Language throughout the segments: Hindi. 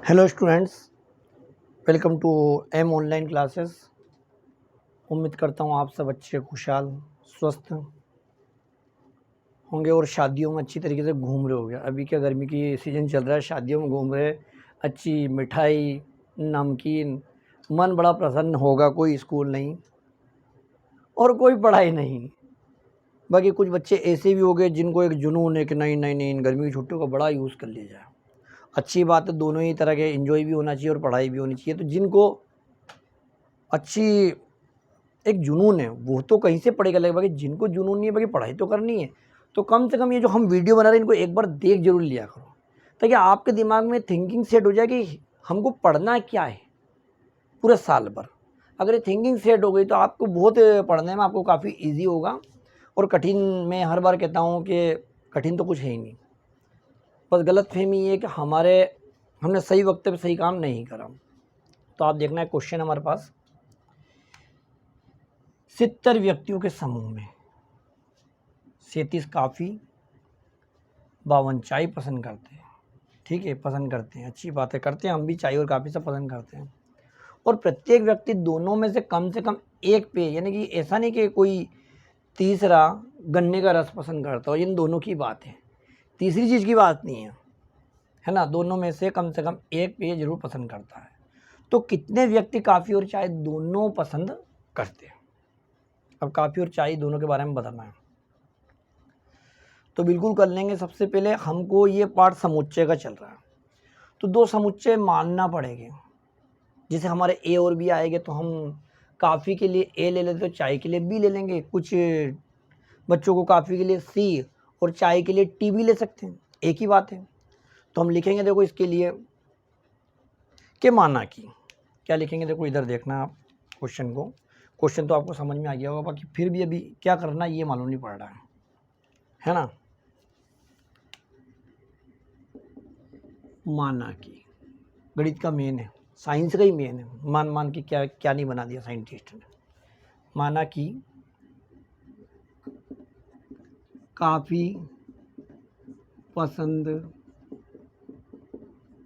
Hello students, welcome to M online classes. उम्मीद करता हूँ आप सब अच्छे खुशहाल स्वस्थ होंगे और शादियों में अच्छी तरीके से घूम रहे होंगे। अभी क्या गर्मी की सीज़न चल रहा है, शादियों में घूम रहे, अच्छी मिठाई नमकीन, मन बड़ा प्रसन्न होगा। कोई स्कूल नहीं और कोई पढ़ाई नहीं। बाकी कुछ बच्चे ऐसे भी हो गए जिनको एक जुनून है कि नहीं नहीं नहीं, इन गर्मी की छुट्टियों का बड़ा यूज़ कर लिया जाए। अच्छी बात है, दोनों ही तरह के एंजॉय भी होना चाहिए और पढ़ाई भी होनी चाहिए। तो जिनको अच्छी एक जुनून है वो तो कहीं से पढ़ेगा, लगेगा। बाकी जिनको जुनून नहीं है, बाकी पढ़ाई तो करनी है, तो कम से कम ये जो हम वीडियो बना रहे हैं इनको एक बार देख जरूर लिया करो, ताकि आपके दिमाग में थिंकिंग सेट हो जाए कि हमको पढ़ना क्या है पूरे साल भर। अगर ये थिंकिंग सेट हो गई तो आपको बहुत पढ़ने में आपको काफ़ी ईजी होगा। और कठिन, मैं हर बार कहता हूँ कि कठिन तो कुछ है ही नहीं, बस गलत फहमी ये है कि हमने सही वक्त पे सही काम नहीं करा। तो आप देखना है क्वेश्चन हमारे पास, 70 व्यक्तियों के समूह में 37 काफ़ी 52 चाय पसंद करते हैं। ठीक है, पसंद करते हैं, अच्छी बात है, करते हैं, हम भी चाय और काफ़ी सब पसंद करते हैं। और प्रत्येक व्यक्ति दोनों में से कम एक पेय, यानी कि ऐसा नहीं कि कोई तीसरा गन्ने का रस पसंद करता हो, इन दोनों की बात है, तीसरी चीज़ की बात नहीं है ना। दोनों में से कम एक पेय जरूर पसंद करता है। तो कितने व्यक्ति काफ़ी और चाय दोनों पसंद करते हैं? अब काफ़ी और चाय दोनों के बारे में बताना है, तो बिल्कुल कर लेंगे। सबसे पहले हमको ये पार्ट समुच्चय का चल रहा है, तो दो समुच्चय मानना पड़ेंगे। जैसे हमारे ए और बी आएंगे तो हम काफ़ी के लिए ए ले लेते तो चाय के लिए बी ले लेंगे। कुछ बच्चों को काफ़ी के लिए सी और चाय के लिए टी भी ले सकते हैं, एक ही बात है। तो हम लिखेंगे, देखो इसके लिए के माना की क्या लिखेंगे, देखो इधर देखना आप क्वेश्चन को। क्वेश्चन तो आपको समझ में आ गया होगा, बाकी फिर भी अभी क्या करना ये मालूम नहीं पड़ रहा है ना। माना की गणित का मेन है, साइंस का ही मेन है। मान के क्या क्या नहीं बना दिया साइंटिस्ट ने। माना कि काफ़ी पसंद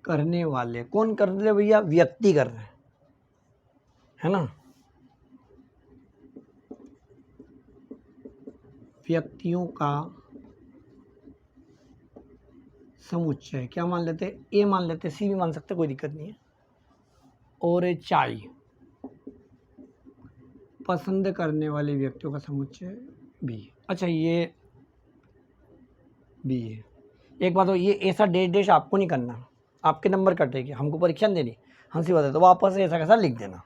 करने वाले, कौन कर रहे भैया? व्यक्ति कर रहे हैं, है ना। व्यक्तियों का समुच्चय क्या मान लेते? ए मान लेते, सी भी मान सकते, कोई दिक्कत नहीं है। और चाय पसंद करने वाले व्यक्तियों का समुच्चय बी। अच्छा, ये बी है। एक बात हो, ये ऐसा डेश आपको नहीं करना, आपके नंबर कटेंगे, हमको परीक्षा देनी, हमसे बता, तो वापस ऐसा कैसा लिख देना।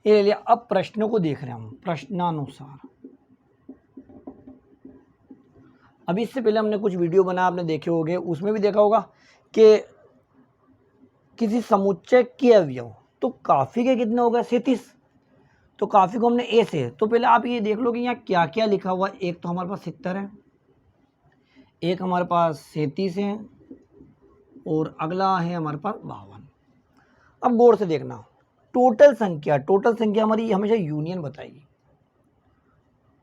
ये ले लिया। अब प्रश्नों को देख रहे हैं हम, प्रश्नानुसार। अभी इससे पहले हमने कुछ वीडियो बना, आपने देखे होंगे, उसमें भी देखा होगा कि किसी समुच्चय के अवयव, तो काफ़ी के कितने हो गए? 37। तो काफ़ी को हमने ए से, तो पहले आप ये देख लो कि यहाँ क्या क्या लिखा हुआ। एक तो हमारे पास 70 है, एक हमारे पास 37 है, और अगला है हमारे पास 52। अब गौर से देखना, टोटल संख्या हमारी हमेशा यूनियन बताएगी,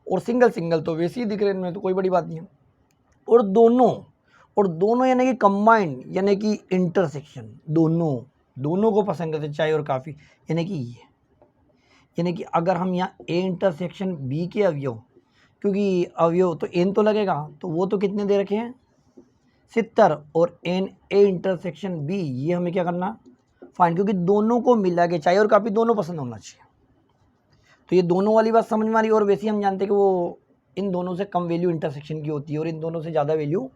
और सिंगल तो वैसे ही दिख रहे हैं, इनमें तो कोई बड़ी बात नहीं है। और दोनों यानी कि कंबाइंड, यानी कि इंटरसेक्शन, दोनों को पसंद करते चाय और काफ़ी, यानी कि ये, यानी कि अगर हम यहाँ ए इंटरसेक्शन बी के अवयव, क्योंकि अवयव तो एन तो लगेगा, तो वो तो कितने दे रखे हैं? 70। और एन ए इंटरसेक्शन बी, ये हमें क्या करना? फाइन, क्योंकि दोनों को मिला के चाय और काफ़ी दोनों पसंद होना चाहिए। तो ये दोनों वाली बात समझ में आ रही है। और वैसे ही हम जानते हैं कि वो इन दोनों से कम वैल्यू इंटरसेक्शन की होती है और इन दोनों से ज़्यादा वैल्यू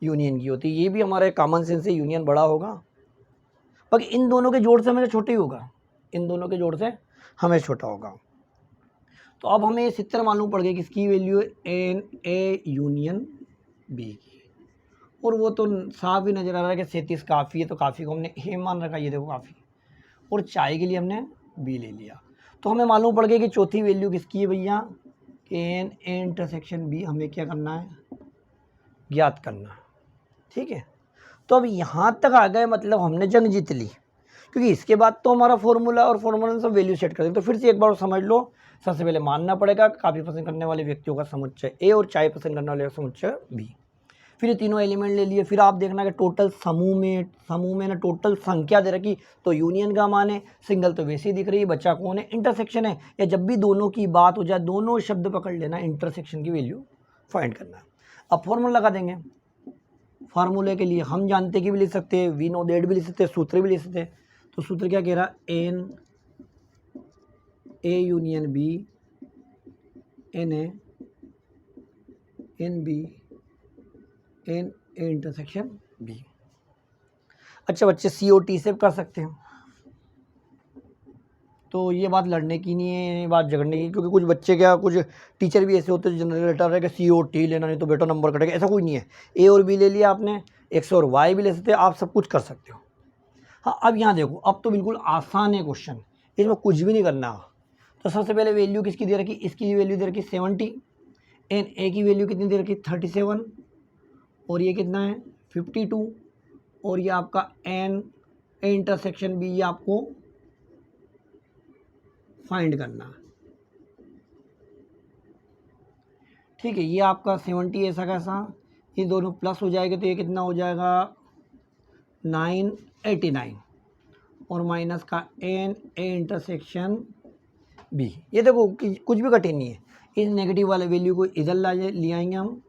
यूनियन की होती है। ये भी हमारे कॉमन सेंस से यूनियन बड़ा होगा, बाकी इन दोनों के जोड़ से हमेशा छोटा ही होगा, इन दोनों के जोड़ से हमेशा छोटा होगा। तो अब हमें 70 मालूम पड़ गया किसकी वैल्यू है? एन ए यूनियन बी की। और वो तो साफ ही नज़र आ रहा है कि 37 काफ़ी है, तो काफ़ी को हमने ए मान रखा, ये देखो काफ़ी, और चाय के लिए हमने बी ले लिया। तो हमें मालूम पड़ गया कि चौथी वैल्यू किसकी है भैया? एन ए इंटरसेक्शन बी, हमें क्या करना है? ज्ञात करना है। ठीक है, तो अब यहाँ तक आ गए, मतलब हमने जंग जीत ली, क्योंकि इसके बाद तो हमारा फॉर्मूला और फॉर्मूला में सब वैल्यू सेट कर देंगे। तो फिर से एक बार समझ लो, सबसे पहले मानना पड़ेगा काफ़ी पसंद करने वाले व्यक्तियों का समुच्चय ए और चाय पसंद करने वाले का समुच्चय बी। फिर ये तीनों एलिमेंट ले लिए, फिर आप देखना कि टोटल समूह में ना टोटल संख्या दे रखी, तो यूनियन का मान है, सिंगल तो वैसे ही दिख रही है, बच्चा कौन है, इंटरसेक्शन है। या जब भी दोनों की बात हो जाए, दोनों शब्द पकड़ लेना, इंटरसेक्शन की वैल्यू फाइंड करना। अब फॉर्मूला लगा देंगे। फार्मूले के लिए हम जानते कि भी लिख सकते हैं, वी नो दैट भी लिख सकते हैं, सूत्र भी लिख सकते हैं। तो सूत्र क्या कह रहा, n A union B n A n B n A intersection B. अच्छा बच्चे COT से कर सकते हैं, तो ये बात लड़ने की नहीं है, ये बात झगड़ने की, क्योंकि कुछ बच्चे क्या, कुछ टीचर भी ऐसे होते हैं जनरेटर है कि COT लेना नहीं तो बेटा नंबर कटेगा, ऐसा कोई नहीं है। ए और बी ले लिया आपने, X और Y भी ले सकते हैं, आप सब कुछ कर सकते हो। हाँ अब यहाँ देखो, अब तो बिल्कुल आसान है क्वेश्चन, इसमें कुछ भी नहीं करना। तो सबसे पहले वैल्यू किसकी दे रखी, इसकी वैल्यू दे रखी 70, एन ए की वैल्यू कितनी दे रखी 37, और ये कितना है 52, और ये आपका एन ए इंटरसेक्शन बी, ये आपको फाइंड करना। ठीक है, ये आपका 70 ऐसा कैसा, ये दोनों प्लस हो जाएगा तो ये कितना हो जाएगा 989, और माइनस का एन ए इंटरसेक्शन बी। ये देखो कुछ भी कठिन नहीं है, इस नेगेटिव वाले वैल्यू को इधर ले आएंगे हम,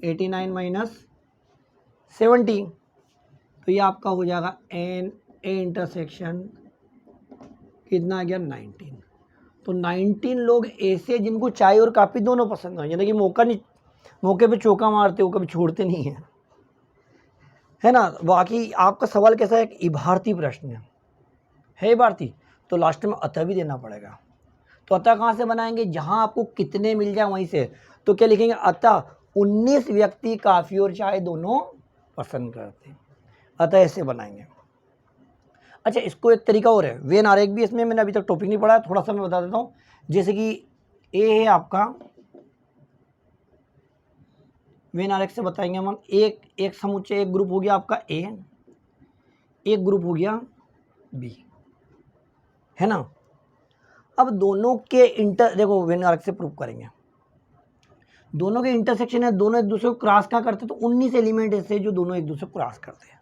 89 माइनस 70, तो ये आपका हो जाएगा एन ए इंटरसेक्शन कितना आ गया 19। तो 19 लोग ऐसे जिनको चाय और काफ़ी दोनों पसंद हो, यानी कि मौके पे चौका मारते हो, कभी छोड़ते नहीं है ना। बाकी आपका सवाल कैसा है, एक इबारती प्रश्न है इबारती, तो लास्ट में अतः भी देना पड़ेगा। तो अतः कहाँ से बनाएंगे, जहाँ आपको कितने मिल जाए वहीं से। तो क्या लिखेंगे, अतः 19 व्यक्ति काफ़ी और चाय दोनों पसंद करते हैं, अतः ऐसे बनाएंगे। अच्छा इसको एक तरीका और है, वेन आरेख भी इसमें मैंने अभी तक टॉपिक नहीं पढ़ा, थोड़ा सा मैं बता देता हूँ। जैसे कि ए है आपका, वेन आरेख से बताएंगे हम, एक समुच्चय, एक ग्रुप हो गया आपका ए, एक ग्रुप हो गया बी, है ना। अब दोनों के देखो वेन आरेख से प्रूव करेंगे, दोनों के इंटरसेक्शन है, दोनों एक दूसरे को क्रॉस क्या करते हैं, तो 19 एलिमेंट ऐसे जो दोनों एक दूसरे को क्रॉस करते हैं।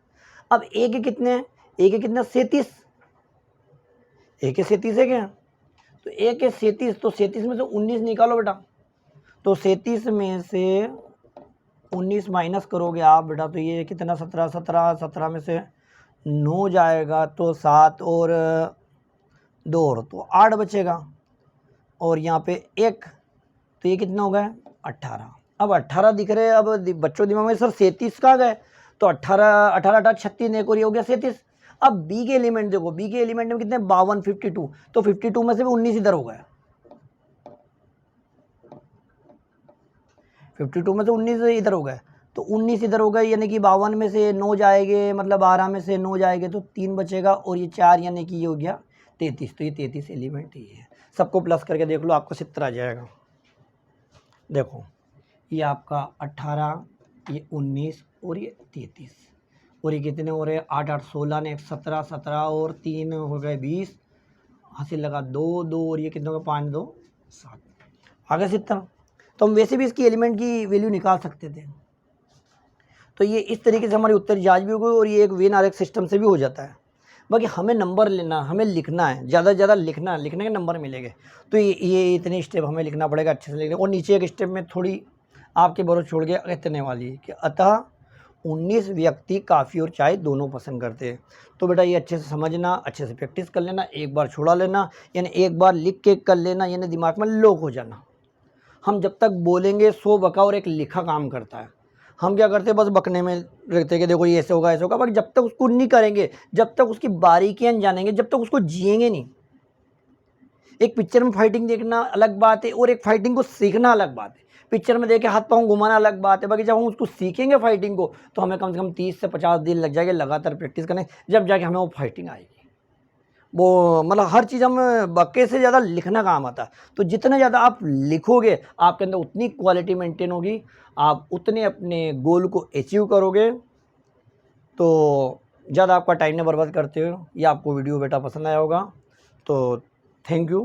अब ए के कितने हैं, ए के कितना 37, ए के 37 है क्या, तो ए के 37, तो 37 में से 19 निकालो बेटा, तो 37 में से 19 माइनस करोगे आप बेटा, तो ये कितना 17 में से 9 जाएगा, तो 7 और 2 और तो 8 बचेगा, और यहाँ पे 1, तो ये कितना हो गया 18। अब 18 दिख रहे हैं, अब बच्चों दिमाग में सर 37 कहाँ गए, तो 18 36, एक और ये हो गया 37। अब बी के एलिमेंट देखो, बी के एलिमेंट में कितने 52 52, तो 52 में से भी 19 इधर हो गया, 52 में से 19 इधर हो गए, तो 19 इधर हो गए, यानी कि 52 में से 9 जाएंगे, मतलब 12 में से 9 जाएंगे तो 3 बचेगा, और ये 4 यानी कि ये हो गया 33। तो ये 33 एलिमेंट ही है, सबको प्लस करके देख लो, आपको 70 आ जाएगा। देखो ये आपका 18, ये 19 और ये 33, और ये कितने हो रहे, 8 8 16 ने 17 17 और 3 हो गए 20, हासिल लगा 2 2, और ये कितने हो गए 5 2 7, आगे 70। तो हम वैसे भी इसकी एलिमेंट की वैल्यू निकाल सकते थे। तो ये इस तरीके से हमारी उत्तर जांच भी हो गई, और ये एक वेन आरेख सिस्टम से भी हो जाता है। बाकी हमें नंबर लेना, हमें लिखना है, ज़्यादा से ज़्यादा लिखने के नंबर मिलेंगे। तो ये इतने स्टेप हमें लिखना पड़ेगा अच्छे से लिखने, और नीचे एक स्टेप में थोड़ी आपके भरोसे छोड़ के इतने वाली कि अतः 19 व्यक्ति काफ़ी और चाय दोनों पसंद करते हैं। तो बेटा ये अच्छे से समझना, अच्छे से प्रैक्टिस कर लेना, एक बार छोड़ा लेना, यानी एक बार लिख के कर लेना, यानी दिमाग में लॉक हो जाना। हम जब तक बोलेंगे 100 बका और एक लिखा काम करता है। हम क्या करते हैं, बस बकने में रहते हैं कि देखो ये ऐसे होगा ऐसे होगा, बट जब तक उसको नहीं करेंगे, जब तक उसकी बारीकियां जानेंगे, जब तक उसको जिएंगे नहीं। एक पिक्चर में फाइटिंग देखना अलग बात है, और एक फाइटिंग को सीखना अलग बात है। पिक्चर में देखे हाथ पाँव घुमाना अलग बात है, बाकी जब हम उसको सीखेंगे फाइटिंग को, तो हमें कम से कम 30 से 50 दिन लग जाएंगे लगातार प्रैक्टिस करने, जब जाके हमें वो फाइटिंग आएगी। वो मतलब हर चीज़ हम बक्के से ज़्यादा लिखना काम आता है। तो जितना ज़्यादा आप लिखोगे, आपके अंदर उतनी क्वालिटी मेंटेन होगी, आप उतने अपने गोल को अचीव करोगे। तो ज़्यादा आपका टाइम न बर्बाद करते हो। ये आपको वीडियो बेटा पसंद आया होगा, तो थैंक यू।